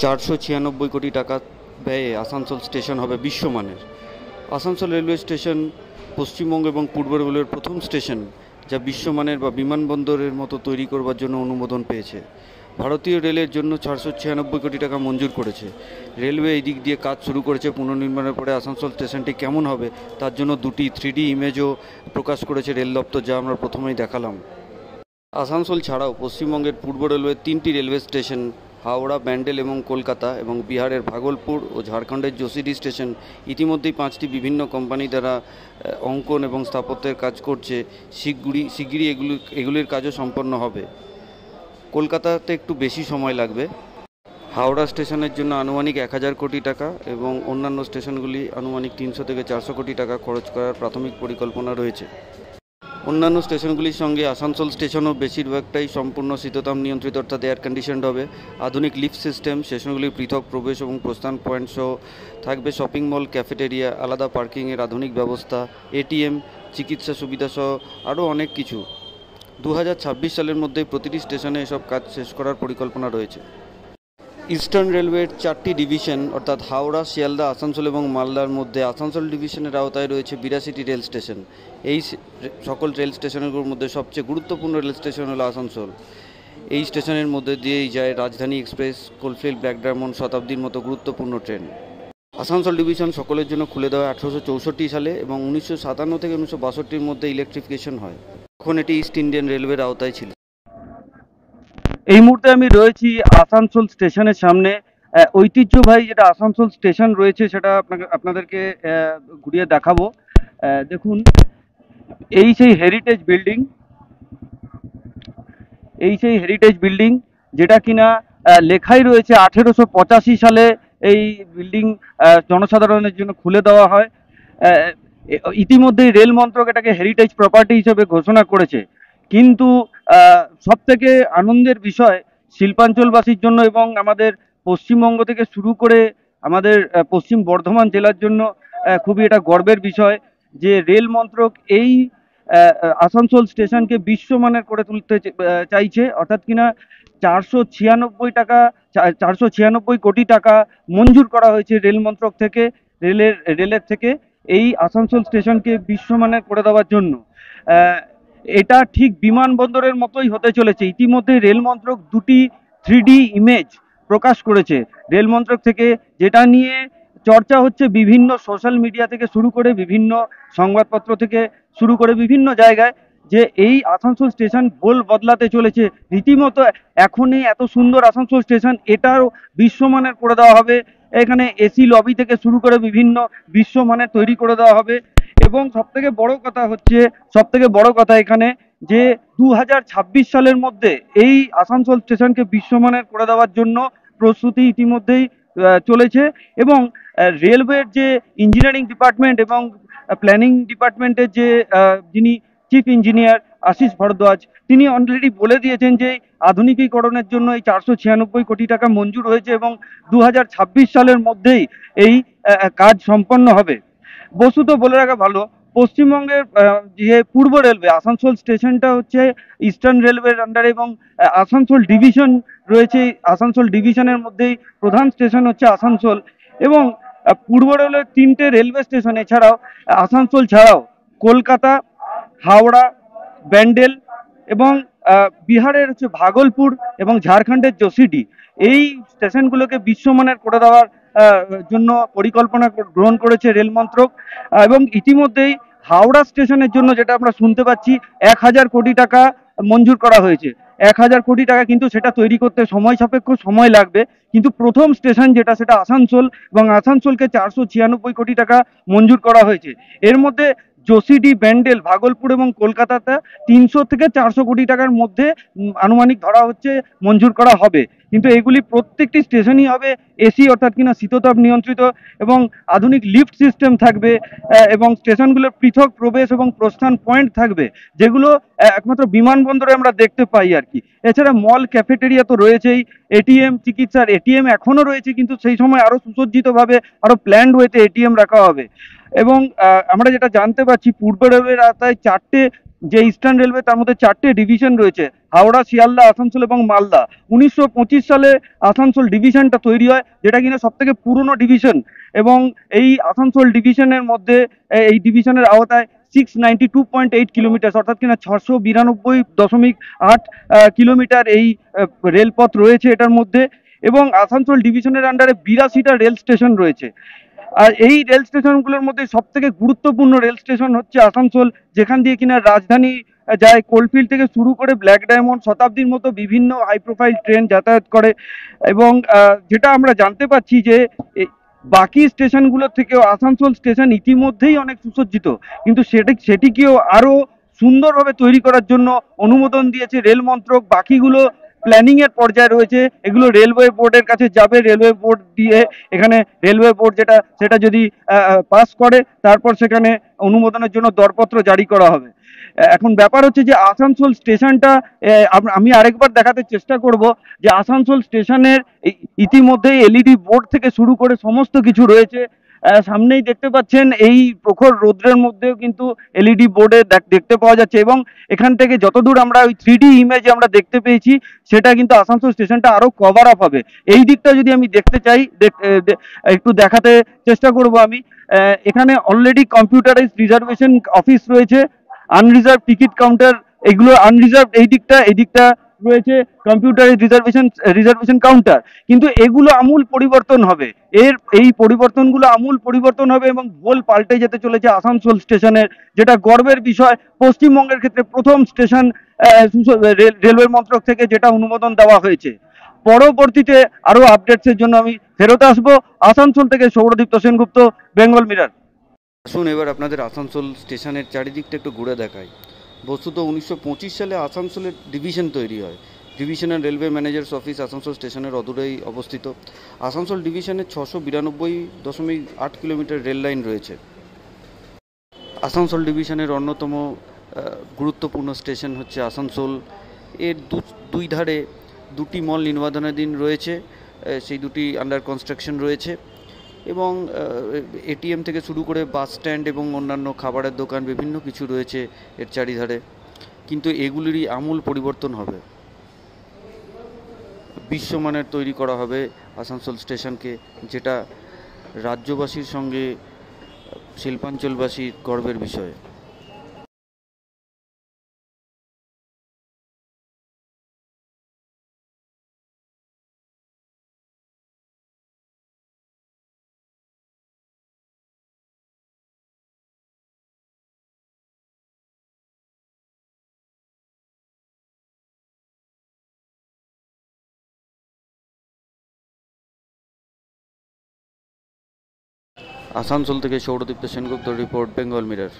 496 কোটি টাকা ব্যয়ে আসানসোল স্টেশন হবে বিশ্বমানের। আসানসোল রেলওয়ে স্টেশন পশ্চিমবঙ্গ এবং পূর্ব রেলওয়ের প্রথম স্টেশন যা বিশ্বমানের বা বিমানবন্দরের মতো তৈরি করবার জন্য অনুমোদন পেয়েছে। ভারতীয় রেলের জন্য 496 কোটি টাকা মঞ্জুর করেছে। রেলওয়ে এই দিক দিয়ে কাজ শুরু করেছে। পুনর্নির্মাণের পরে আসানসোল স্টেশনটি কেমন হবে তার জন্য দুটি 3D ইমেজও প্রকাশ করেছে রেল দপ্তর, যা আমরা প্রথমেই দেখালাম। আসানসোল ছাড়াও পশ্চিমবঙ্গের পূর্ব রেলওয়ের 3টি রেলওয়ে স্টেশন হাওড়া, ব্যান্ডেল এবং কলকাতা এবং বিহারের ভাগলপুর ও ঝাড়খণ্ডের যোশীডি স্টেশন ইতিমধ্যেই 5টি বিভিন্ন কোম্পানি দ্বারা অঙ্কন এবং স্থাপত্যের কাজ করছে। শিগগিরই এগুলির কাজও সম্পন্ন হবে। কলকাতাতে একটু বেশি সময় লাগবে। হাওড়া স্টেশনের জন্য আনুমানিক 1000 কোটি টাকা এবং অন্যান্য স্টেশনগুলি আনুমানিক 300 থেকে 400 কোটি টাকা খরচ করার প্রাথমিক পরিকল্পনা রয়েছে। অন্যান্য স্টেশনগুলির সঙ্গে আসানসোল স্টেশনও বেশিরভাগটাই সম্পূর্ণ শীততাপ নিয়ন্ত্রিত অর্থাৎ এয়ার কন্ডিশনড হবে। আধুনিক লিফট সিস্টেম, স্টেশনগুলির পৃথক প্রবেশ এবং প্রস্থান পয়েন্ট সহ থাকবে শপিং মল, ক্যাফেটেরিয়া, আলাদা পার্কিংয়ের আধুনিক ব্যবস্থা, এটিএম, চিকিৎসা সুবিধা সহ আরও অনেক কিছু। 2026 সালের মধ্যেই প্রতিটি স্টেশনে এসব কাজ শেষ করার পরিকল্পনা রয়েছে। ইস্টার্ন রেলওয়ের 4টি ডিভিশন অর্থাৎ হাওড়া, শিয়ালদা, আসানসোল এবং মালদার মধ্যে আসানসোল ডিভিশনের আওতায় রয়েছে 82টি রেল স্টেশন। এই সকল রেল স্টেশনগুলোর মধ্যে সবচেয়ে গুরুত্বপূর্ণ রেল স্টেশন হলো আসানসোল। এই স্টেশনের মধ্যে দিয়েই যায় রাজধানী এক্সপ্রেস, কোলফিল্ড, ব্ল্যাক ডায়মন্ড, শতাব্দীর মতো গুরুত্বপূর্ণ ট্রেন। আসানসোল ডিভিশন সকলের জন্য খুলে দেওয়া 1864 সালে এবং 1957 থেকে 1962-র মধ্যে ইলেকট্রিফিকেশন হয়। তখন এটি ইস্ট ইন্ডিয়ান রেলওয়ের আওতায় ছিল। এই মুহূর্তে আমি রয়েছি আসানসোল স্টেশনের সামনে। ঐতিহ্যবাহী যেটা আসানসোল স্টেশন রয়েছে সেটা আপনাদেরকে ঘুরিয়ে দেখাবো। দেখুন, এই সেই হেরিটেজ বিল্ডিং, যেটা কিনা লেখাই রয়েছে 1885 সালে এই বিল্ডিং জনসাধারণের জন্য খুলে দেওয়া হয়। ইতিমধ্যেই রেল মন্ত্রক এটাকে হেরিটেজ প্রপার্টি হিসেবে ঘোষণা করেছে। কিন্তু সবথেকে আনন্দের বিষয় শিল্পাঞ্চলবাসীর জন্য এবং আমাদের পশ্চিমবঙ্গ থেকে শুরু করে আমাদের পশ্চিম বর্ধমান জেলার জন্য খুবই এটা গর্বের বিষয় যে রেল মন্ত্রক এই আসানসোল স্টেশনকে বিশ্বমানের করে তুলতে চাইছে। অর্থাৎ কিনা 496 কোটি টাকা মঞ্জুর করা হয়েছে রেল মন্ত্রক থেকে, রেলের থেকে এই আসানসোল স্টেশনকে বিশ্বমানের করে দেওয়ার জন্য। এটা ঠিক বিমানবন্দরের মতোই হতে চলেছে। ইতিমধ্যে রেল মন্ত্রক দুটি 3D ইমেজ প্রকাশ করেছে রেল মন্ত্রক থেকে, যেটা নিয়ে চর্চা হচ্ছে বিভিন্ন সোশ্যাল মিডিয়া থেকে শুরু করে বিভিন্ন সংবাদপত্র থেকে শুরু করে বিভিন্ন জায়গায়, যে এই আসানসোল স্টেশন বদলাতে চলেছে রীতিমতো। এখনই এত সুন্দর আসানসোল স্টেশন, এটাও বিশ্বমানের করে দেওয়া হবে। এখানে এসি লবি থেকে শুরু করে বিভিন্ন বিশ্বমানের তৈরি করে দেওয়া হবে। এবং সবথেকে বড় কথা এখানে যে 2026 সালের মধ্যে এই আসানসোল স্টেশনকে বিশ্বমানের করে দেওয়ার জন্য প্রস্তুতি ইতিমধ্যেই চলেছে। এবং রেলওয়ের যে ইঞ্জিনিয়ারিং ডিপার্টমেন্ট এবং প্ল্যানিং ডিপার্টমেন্টের যে যিনি চিফ ইঞ্জিনিয়ার আশিস ভরদ্বাজ, তিনি অলরেডি বলে দিয়েছেন যে আধুনিকীকরণের জন্য এই 496 কোটি টাকা মঞ্জুর হয়েছে এবং 2026 সালের মধ্যেই এই কাজ সম্পন্ন হবে। বস্তুত বলে রাখা ভালো, পশ্চিমবঙ্গের যে পূর্ব রেলওয়ে আসানসোল স্টেশনটা হচ্ছে ইস্টার্ন রেলওয়ের আন্ডারে এবং আসানসোল ডিভিশন রয়েছে। আসানসোল ডিভিশনের মধ্যেই প্রধান স্টেশন হচ্ছে আসানসোল। এবং পূর্ব রেলওয়ের 3টে রেলওয়ে স্টেশন এছাড়াও আসানসোল ছাড়াও কলকাতা, হাওড়া, ব্যান্ডেল এবং বিহারের হচ্ছে ভাগলপুর এবং ঝাড়খণ্ডের যোশীডি, এই স্টেশনগুলোকে বিশ্বমানের করে দেওয়ার জন্য পরিকল্পনা গ্রহণ করেছে রেল মন্ত্রক। এবং ইতিমধ্যেই হাওড়া স্টেশনের জন্য যেটা আমরা শুনতে পাচ্ছি 1000 কোটি টাকা মঞ্জুর করা হয়েছে। 1000 কোটি টাকা, কিন্তু সেটা তৈরি করতে সময় লাগবে। কিন্তু প্রথম স্টেশন যেটা সেটা আসানসোল, এবং আসানসোলকে 496 কোটি টাকা মঞ্জুর করা হয়েছে। এর মধ্যে যোশীডি, ব্যান্ডেল, ভাগলপুর এবং কলকাতাতে 300 থেকে 400 কোটি টাকার মধ্যে আনুমানিক ধরা হচ্ছে মঞ্জুর করা হবে। কিন্তু এগুলি প্রত্যেকটি স্টেশনই হবে এসি অর্থাৎ কিনা শীততাপ নিয়ন্ত্রিত এবং আধুনিক লিফট সিস্টেম থাকবে এবং স্টেশনগুলোর পৃথক প্রবেশ এবং প্রস্থান পয়েন্ট থাকবে, যেগুলো একমাত্র বিমানবন্দরে আমরা দেখতে পাই আর কি। এছাড়া মল, ক্যাফেটেরিয়া তো রয়েছেই, এটিএম, চিকিৎসার এটিএম এখনও রয়েছে, কিন্তু সেই সময় আরও সুসজ্জিতভাবে আরও প্ল্যান্ড ওয়েতে এটিএম রাখা হবে। এবং আমরা যেটা জানতে পারছি পূর্ব রেলওয়ের আওতায় 4টে, যে ইস্টার্ন রেলওয়ে তার মধ্যে 4টে ডিভিশন রয়েছে, হাওড়া, শিয়ালদা, আসানসোল এবং মালদা। 1925 সালে আসানসোল ডিভিশনটা তৈরি হয়, যেটা কিনা সব থেকে পুরনো ডিভিশন। এবং এই আসানসোল ডিভিশনের মধ্যে এই ডিভিশনের আওতায় 692.8 কিলোমিটার, অর্থাৎ কিনা 692.8 কিলোমিটার এই রেলপথ রয়েছে এটার মধ্যে। এবং আসানসোল ডিভিশনের আন্ডারে 82টা রেল স্টেশন রয়েছে। আর এই রেল স্টেশনগুলোর মধ্যে সব থেকে গুরুত্বপূর্ণ রেল স্টেশন হচ্ছে আসানসোল, যেখান দিয়ে কিনা রাজধানী যায়। কোলফিল্ড থেকে শুরু করে ব্ল্যাক ডায়মন্ড, শতাব্দীর মতো বিভিন্ন হাই প্রোফাইল ট্রেন যাতায়াত করে। এবং যেটা আমরা জানতে পাচ্ছি যে বাকি স্টেশনগুলোর থেকেও আসানসোল স্টেশন ইতিমধ্যেই অনেক সুসজ্জিত, কিন্তু সেটিকেও আরো সুন্দরভাবে তৈরি করার জন্য অনুমোদন দিয়েছে রেল মন্ত্রক। বাকিগুলো প্ল্যানিং এর পর্যায়ে রয়েছে, এগুলো রেলওয়ে বোর্ডের কাছে যাবে। রেলওয়ে বোর্ড দিয়ে এখানে রেলওয়ে বোর্ড সেটা যদি পাস করে, তারপর সেখানে অনুমোদনের জন্য দরপত্র জারি করা হবে। এখন ব্যাপার হচ্ছে যে আসানসোল স্টেশনটা আমি আরেকবার দেখাতে চেষ্টা করব যে আসানসোল স্টেশনের ইতিমধ্যেই এলইডি বোর্ড থেকে শুরু করে সমস্ত কিছু রয়েছে। সামনেই দেখতে পাচ্ছেন এই প্রখর রৌদ্রের মধ্যেও কিন্তু এলইডি বোর্ডে দেখতে পাওয়া যাচ্ছে। এবং এখান থেকে যতদূর আমরা ওই 3D ইমেজে আমরা দেখতে পেয়েছি, সেটা কিন্তু আসানসোল স্টেশনটা আরো কভার আপ হবে। এই দিকটা যদি আমি দেখতে চাই, একটু দেখাতে চেষ্টা করব আমি। এখানে অলরেডি কম্পিউটারাইজ রিজার্ভেশন অফিস রয়েছে, আনরিজার্ভ টিকিট কাউন্টার, এগুলো আনরিজার্ভ এই দিকটা রয়েছে কম্পিউটারাইজ রিজার্ভেশন কাউন্টার। কিন্তু এগুলো আমূল পরিবর্তন হবে, এই পরিবর্তনগুলো আমূল পরিবর্তন হবে এবং ভোল পাল্টে যেতে চলেছে আসানসোল স্টেশনের, যেটা গর্বের বিষয়। পশ্চিমবঙ্গের ক্ষেত্রে প্রথম স্টেশন রেলওয়ে মন্ত্রক থেকে যেটা অনুমোদন দেওয়া হয়েছে। পরবর্তীতে আরো আপডেটসের জন্য আমি ফেরত আসবো। আসানসোল থেকে সৌরদীপ্ত সেনগুপ্ত, বেঙ্গল মিরর। আসুন এবার আপনাদের আসানসোল স্টেশনের চারিদিকটা একটু ঘুরে দেখাই। বস্তুত 1925 সালে আসানসোলের ডিভিশন তৈরি হয়। Divisional railway managers office Asansol স্টেশনের অদূরেই অবস্থিত। আসানসোল ডিভিশনের 692.8 কিলোমিটার রেল লাইন রয়েছে। আসানসোল ডিভিশনের অন্যতম গুরুত্বপূর্ণ স্টেশন হচ্ছে আসানসোল। এর দুই ধারে দুটি মল নির্মাণাধীন রয়েছে, সেই দুটি আন্ডার কনস্ট্রাকশন রয়েছে। এবং এটিএম থেকে শুরু করে বাস স্ট্যান্ড এবং অন্যান্য খাবারের দোকান বিভিন্ন কিছু রয়েছে এর চারিধারে। কিন্তু এগুলিরই আমূল পরিবর্তন হবে, বিশ্বমানের তৈরি করা হবে আসানসোল স্টেশনকে, যেটা রাজ্যবাসীর সঙ্গে শিল্পাঞ্চলবাসীর গর্বের বিষয়। আসানসোল থেকে সৌরদীপ্ত সেনগুপ্ত রিপোর্ট, বেঙ্গল মিরর।